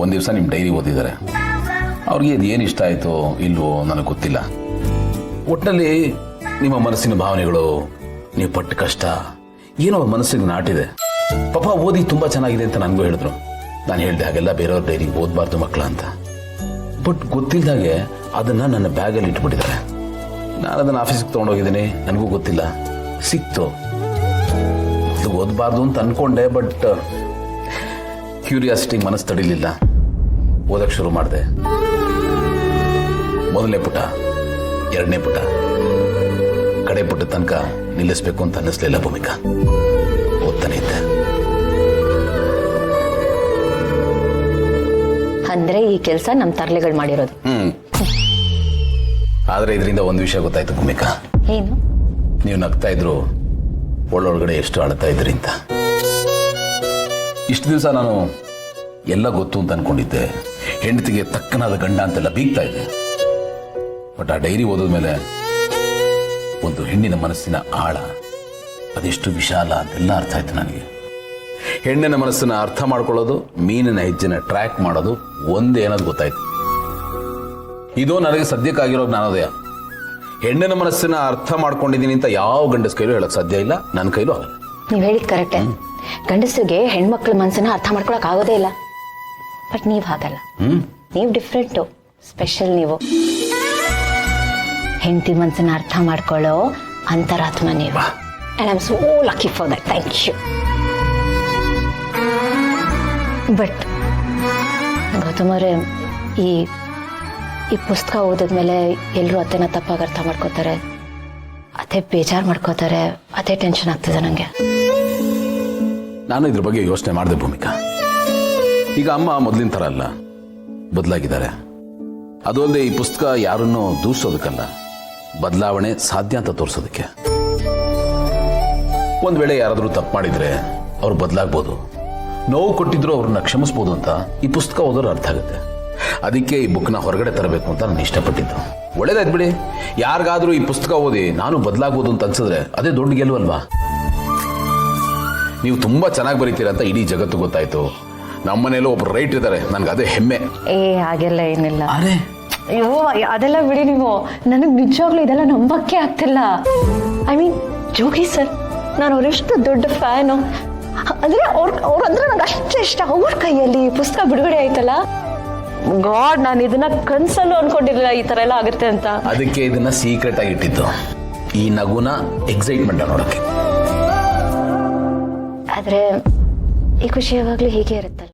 ಒಂದು ದಿವಸ ನಿಮ್ಮ ಡೈರಿ ಓದಿದ್ದಾರೆ. ಅವ್ರಿಗೆ ಇದು ಏನು ಇಷ್ಟ ಆಯಿತೋ ಇಲ್ವೋ ನನಗೆ ಗೊತ್ತಿಲ್ಲ. ಒಟ್ಟಿನಲ್ಲಿ ನಿಮ್ಮ ಮನಸ್ಸಿನ ಭಾವನೆಗಳು, ನೀವು ಪಟ್ಟ ಕಷ್ಟ ಏನೋ ಅವ್ರ ಮನಸ್ಸಿಗೆ ನಾಟಿದೆ. ಪಾಪ ಓದಿ ತುಂಬ ಚೆನ್ನಾಗಿದೆ ಅಂತ ನನಗೂ ಹೇಳಿದ್ರು. ನಾನು ಹೇಳಿದೆ ಹಾಗೆಲ್ಲ ಬೇರೆಯವ್ರ ಡೈರಿ ಓದಬಾರ್ದು ಮಕ್ಕಳ ಅಂತ. ಬಟ್ ಗೊತ್ತಿಲ್ಲದಾಗೆ ಅದನ್ನು ನನ್ನ ಬ್ಯಾಗಲ್ಲಿ ಇಟ್ಬಿಟ್ಟಿದ್ದಾರೆ. ನಾನು ಅದನ್ನು ಆಫೀಸಿಗೆ ತೊಗೊಂಡೋಗಿದ್ದೀನಿ, ನನಗೂ ಗೊತ್ತಿಲ್ಲ, ಸಿಕ್ತು. ಅದು ಓದಬಾರ್ದು ಅಂತ ಅಂದ್ಕೊಂಡೆ, ಬಟ್ ಕ್ಯೂರಿಯಾಸಿಟಿಗೆ ಮನಸ್ಸು ತಡಿಲಿಲ್ಲ. ಓದಕ್ಕೆ ಶುರು ಮಾಡಿದೆ. ಮೊದಲನೇ ಪುಟ, ಎರಡನೇ ಪುಟ, ಕಡೆ ಪುಟ ತನಕ ನಿಲ್ಲಿಸಬೇಕು ಅಂತ ಅನ್ನಿಸ್ಲಿಲ್ಲ ಭೂಮಿಕಾ. ಓದ್ತಾನೆ ಇದ್ದೆ. ಅಂದ್ರೆ ಈ ಕೆಲಸ ನಮ್ಮ ತರ್ಲೆಗಳು ಮಾಡಿರೋದು. ಆದ್ರೆ ಇದರಿಂದ ಒಂದು ವಿಷಯ ಗೊತ್ತಾಯ್ತು ಭೂಮಿಕಾ. ಏನು? ನೀವು ನಗ್ತಾ ಇದ್ರು ಒಳ್ಳೊಳಗಡೆ ಎಷ್ಟು ಅಳ್ತಾ ಇದ್ರಿ ಅಂತ. ಇಷ್ಟು ದಿವಸ ನಾನು ಎಲ್ಲ ಗೊತ್ತು ಅಂತ ಅನ್ಕೊಂಡಿದ್ದೆ. ಹೆಂಡತಿಗೆ ತಕ್ಕನಾದ ಗಂಡ ಅಂತೆಲ್ಲ ಬೀಗ್ತಾ ಇದ್ದೆ. ಬಟ್ ಆ ಡೈರಿ ಓದಿದ್ಮೇಲೆ ಒಂದು ಹೆಣ್ಣಿನ ಮನಸ್ಸಿನ ಆಳ ಅದೆಷ್ಟು ವಿಶಾಲ ಅಂತೆಲ್ಲ ಅರ್ಥ ಆಯ್ತು ನನಗೆ. ಹೆಣ್ಣಿನ ಮನಸ್ಸನ್ನ ಅರ್ಥ ಮಾಡ್ಕೊಳ್ಳೋದು, ಮೀನಿನ ಹೆಜ್ಜೆನ ಟ್ರ್ಯಾಕ್ ಮಾಡೋದು ಒಂದೇ ಅನ್ನೋದು ಗೊತ್ತಾಯ್ತು. ಇದು ನನಗೆ ಸದ್ಯಕ್ಕಾಗಿರೋ ಜ್ಞಾನೋದಯ. ಹೆಣ್ಣಿನ ಮನಸ್ಸನ್ನ ಅರ್ಥ ಮಾಡ್ಕೊಂಡಿದ್ದೀನಿ ಅಂತ ಯಾವ ಗಂಡಸ ಕೈಲೂ ಹೇಳಕ್ ಸಾಧ್ಯ ಇಲ್ಲ, ನನ್ನ ಕೈಲೂ ಆಗಲ್ಲ. ನೀವ್ ಹೇಳಿದ್ ಕರೆಕ್ಟೇ. ಗಂಡಸರಿಗೆ ಹೆಣ್ಮಕ್ಳ ಮನಸ್ಸನ್ನ ಅರ್ಥ ಮಾಡ್ಕೊಳಕ್ ಆಗೋದೇ ಇಲ್ಲ. ಬಟ್ ನೀವ್ ಹಾಗಲ್ಲ. ನೀವ್ ಡಿಫ್ರೆಂಟು, ಸ್ಪೆಷಲ್. ನೀವು ಹೆಂಡತಿ ಮನಸ್ಸನ್ನ ಅರ್ಥ ಮಾಡ್ಕೊಳ್ಳೋ ಅಂತರಾತ್ಮ ನೀವು. And I am so lucky for that. Thank you. But Gautam ಅವರೇ, ಈ ಪುಸ್ತಕ ಓದಿದ್ಮೇಲೆ ಎಲ್ಲರೂ ಅದೇನ ತಪ್ಪಾಗಿ ಅರ್ಥ ಮಾಡ್ಕೋತಾರೆ, ಅದೇ ಬೇಜಾರು ಮಾಡ್ಕೋತಾರೆ, ಅದೇ ಟೆನ್ಷನ್ ಆಗ್ತದೆ ನನಗೆ. ನಾನು ಇದ್ರ ಬಗ್ಗೆ ಯೋಚನೆ ಮಾಡಿದೆ ಭೂಮಿಕಾ. ಈಗ ಅಮ್ಮ ಮೊದಲಿನ ಥರ ಅಲ್ಲ, ಬದಲಾಗಿದ್ದಾರೆ. ಅದು ಅಲ್ಲದೆ ಈ ಪುಸ್ತಕ ಯಾರನ್ನೂ ದೂರಿಸೋದಕ್ಕಲ್ಲ, ಬದಲಾವಣೆ ಸಾಧ್ಯ ಅಂತ ತೋರಿಸೋದಕ್ಕೆ. ಒಂದ್ ವೇಳೆ ಯಾರಾದರೂ ತಪ್ಪು ಮಾಡಿದ್ರೆ ಅವ್ರು ಬದಲಾಗ್ಬೋದು, ನೋವು ಕೊಟ್ಟಿದ್ರು ಅವ್ರನ್ನ ಕ್ಷಮಿಸ್ಬೋದು ಅಂತ ಈ ಪುಸ್ತಕ ಓದೋರು ಅರ್ಥ ಆಗುತ್ತೆ. ಅದಕ್ಕೆ ಈ ಬುಕ್ನ ಹೊರಗಡೆ ತರಬೇಕು ಅಂತ ನಾನು ಇಷ್ಟಪಟ್ಟಿದ್ದು. ಒಳ್ಳೇದಾಯ್ತು ಬಿಡಿ. ಯಾರಿಗಾದ್ರೂ ಈ ಪುಸ್ತಕ ಓದಿ ನಾನು ಬದಲಾಗ್ಬೋದು ಅಂತ ಅನ್ಸಿದ್ರೆ ಅದೇ ದೊಡ್ಡ ಗೆಲುವಲ್ವಾ? ನೀವು ತುಂಬಾ ಚೆನ್ನಾಗಿ ಬರೀತೀರಾ ಅಂತ ಇಡೀ ಜಗತ್ತು ಗೊತ್ತಾಯ್ತು. ನಮ್ಮನೇಲೂ ಒಬ್ರು ರೈಟ್ ಇದ್ದಾರೆ, ನನ್ಗೆ ಅದೇ ಹೆಮ್ಮೆ. ಹಾಗೆಲ್ಲ ಏನಿಲ್ಲ. ಅರೆ ಅಯ್ಯೋ, ಅದೆಲ್ಲ ಬಿಡಿ ನೀವು. ನನಗೆ ನಿಜವಾಗ್ಲೂ ಇದೆಲ್ಲ ನಂಬಕ್ಕೆ ಆಗ್ತಿಲ್ಲ. ಐ ಮೀನ್ ಜೋಗಿ ಸರ್, ನಾನು ಅವರೆಷ್ಟು ದೊಡ್ಡ ಫ್ಯಾನು. ಅಂದ್ರೆ ಅವ್ರಂದ್ರೆ ನಂಗೆ ಅಷ್ಟೇ ಇಷ್ಟ. ಅವ್ರ ಕೈಯಲ್ಲಿ ಪುಸ್ತಕ ಬಿಡುಗಡೆ ಆಯ್ತಲ್ಲ, ಗಾಡ್, ನಾನು ಇದನ್ನ ಕನ್ಸಲ್ಲೂ ಅನ್ಕೊಂಡಿರ್ಲಿಲ್ಲ ಈ ತರ ಎಲ್ಲ ಆಗುತ್ತೆ ಅಂತ. ಅದಕ್ಕೆ ಇದನ್ನ ಸೀಕ್ರೆಟ್ ಆಗಿ ಇಟ್ಟಿದ್ದು, ಈ ನಗುನ ಎಕ್ಸೈಟ್ಮೆಂಟ್ ನೋಡಕ್ಕೆ. ಆದ್ರೆ ಈ ಖುಷಿ ಯಾವಾಗ್ಲೂ ಹೀಗೆ ಇರುತ್ತಲ್ಲ.